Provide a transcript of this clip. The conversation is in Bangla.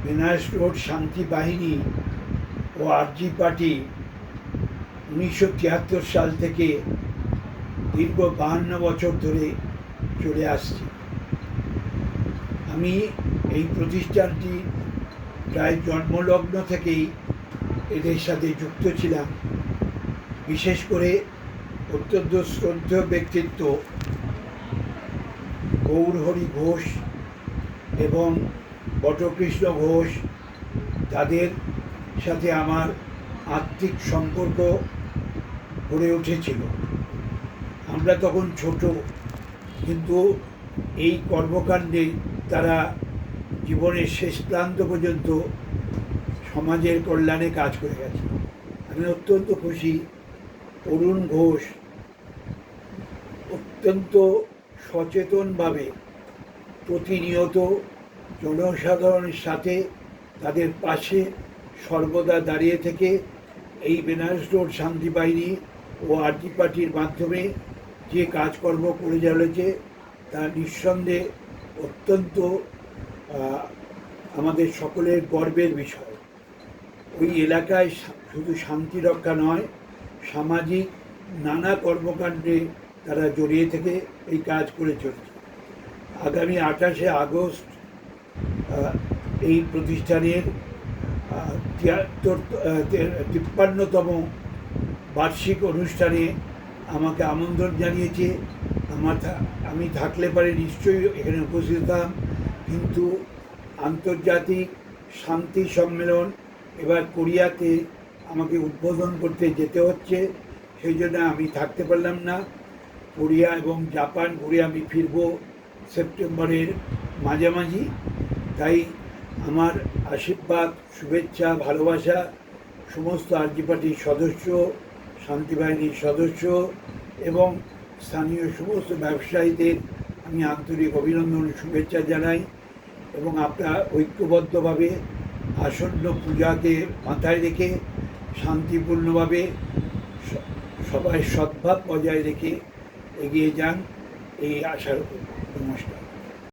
বেনারস রোড শান্তি বাহিনী ও আরজি পার্টি 1973 সাল থেকে দীর্ঘ 52 বছর ধরে চলে আসছে। আমি এই প্রতিষ্ঠানটি প্রায় জন্মলগ্ন থেকেই এদের সাথে যুক্ত ছিলাম। বিশেষ করে অত্যন্ত শ্রদ্ধেয় ব্যক্তিত্ব গৌরহরি ঘোষ এবং বটকৃষ্ণ ঘোষ, তাদের সাথে আমার আত্মিক সম্পর্ক গড়ে উঠেছিল। আমরা তখন ছোট, কিন্তু এই কর্মকাণ্ডে তারা জীবনের শেষ প্রান্ত পর্যন্ত সমাজের কল্যাণে কাজ করে গেছে। আমি অত্যন্ত খুশি। অরুণ ঘোষ অত্যন্ত সচেতনভাবে প্রতিনিয়ত জনসাধারণের সাথে তাদের পাশে সর্বদা দাঁড়িয়ে থেকে এই বেনারস রোড শান্তি বাহিনী ও আরজি পার্টির মাধ্যমে যে কাজকর্ম করে চলেছে তা নিঃসন্দেহে অত্যন্ত আমাদের সকলের গর্বের বিষয়। ওই এলাকায় শুধু শান্তি রক্ষা নয়, সামাজিক নানা কর্মকাণ্ডে তারা জড়িয়ে থেকে এই কাজ করে চলেছে। আগামী 28শে আগস্ট এই প্রতিষ্ঠানের 53তম বার্ষিক অনুষ্ঠানে আমাকে আমন্ত্রণ জানিয়েছে। আমি থাকলে পারে নিশ্চয়ই এখানে উপস্থিত হতাম, কিন্তু আন্তর্জাতিক শান্তি সম্মেলন এবার কোরিয়াতে আমাকে উদ্বোধন করতে যেতে হচ্ছে, সেই জন্য আমি থাকতে পারলাম না। কোরিয়া এবং জাপান ঘুরে আমি ফিরব সেপ্টেম্বরের মাঝামাঝি। তাই আমার আশীর্বাদ, শুভেচ্ছা, ভালোবাসা সমস্ত আরজি পার্টির সদস্য, শান্তি বাহিনীর সদস্য এবং স্থানীয় সমস্ত ব্যবসায়ীদের আমি আন্তরিক অভিনন্দন, শুভেচ্ছা জানাই। এবং আপনারা ঐক্যবদ্ধভাবে আসন্ন পূজাকে মাথায় রেখে শান্তিপূর্ণভাবে সবাই সদ্ভাব বজায় রেখে এগিয়ে যান, এই আশার উপর। নমস্কার।